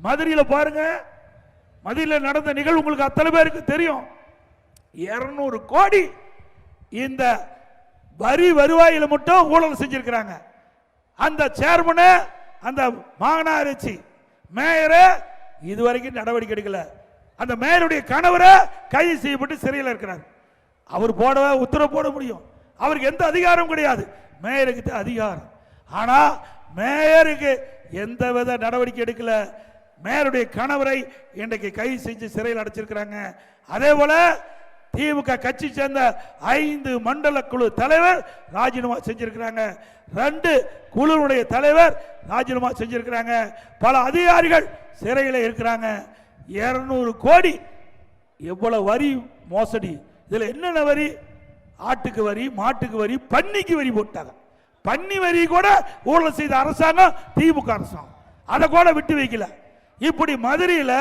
மதுரையில் பாருங்க, மதுரையில் நடந்த நிகழ்வு உங்களுக்கு அத்தனை பேருக்கு தெரியும். 200 கோடி இந்த வரி வருவாயில மட்டும் ஊழல் செஞ்சிருக்கிறாங்க. அந்த சேர்மனு, அந்த மாநகராட்சி மேயரை இதுவரைக்கும் நடவடிக்கை எடுக்கல. அந்த மேயருடைய கணவரை கைது செய்யப்பட்டு சிறையில் இருக்கிறார். அவர் உத்தரவு போட முடியும், அவருக்கு எந்த அதிகாரம் கிடையாது. மேயருக்கு அதிகாரம். ஆனா மேயருக்கு எந்தவித நடவடிக்கை எடுக்கல. மேயருடைய கணவரை இன்றைக்கு கைது செஞ்சு சிறையில் அடைச்சிருக்கிறாங்க. அதே போல திமுக கட்சி சேர்ந்த 5 மண்டல குழு தலைவர் ராஜினாமா செஞ்சிருக்கிறாங்க. 2 குழுவுடைய தலைவர் ராஜினாமா செஞ்சிருக்கிறாங்க. பல அதிகாரிகள் சிறையில் இருக்கிறாங்க. 200 கோடி எவ்வளவு வரி மோசடி. இதுல என்னென்ன வரி? ஆட்டுக்கு வரி, மாட்டுக்கு வரி, பன்னிக்கு வரி போட்டாங்க. பன்னி வரி கூட ஊழல் செய்த அரசாங்கம் திமுக அரசாங்கம், அதை கூட விட்டு வைக்கல. இப்படி மதுரையில்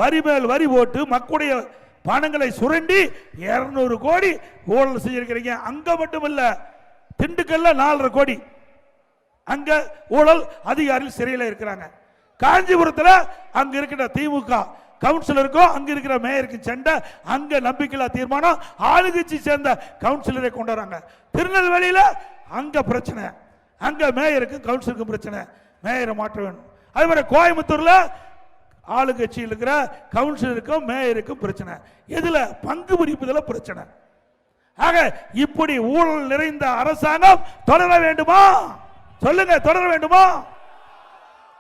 வரி மேல் வரி போட்டு மக்களுடைய பணங்களை சுரண்டி 200 கோடி ஊழல் செஞ்சிருக்கிறீங்க. அங்க மட்டும் இல்ல, திண்டுக்கல்ல 4.5 கோடி அங்க ஊழல் அதிகாரிகள் சிறையில் இருக்கிறாங்க. காஞ்சிபுரத்தில் அங்க இருக்கிற திமுக கவுன்சிலருக்கும் அங்க இருக்கிற மேயருக்கு சண்டை, அங்க நம்பிக்கையில்லா தீர்மானம், ஆளுங்கட்சி சேர்ந்த கவுன்சிலரை கொண்டு வராங்க. திருநெல்வேலியில அங்க பிரச்சனை, அங்க மேயருக்கு கவுன்சிலருக்கும் பிரச்சனை, மேயரை மாற்ற வேணும். அதே மாதிரி கோயம்புத்தூர்ல ஆளுங்கட்சியில் இருக்கிற கவுன்சிலருக்கும் மேயருக்கும் பிரச்சனை. எதுல? பங்கு பிரிப்பதில் பிரச்சனை. ஆக இப்படி ஊழல் நிறைந்த அரசாங்கம் தொடர வேண்டுமா? சொல்லுங்க, தொடர வேண்டுமா?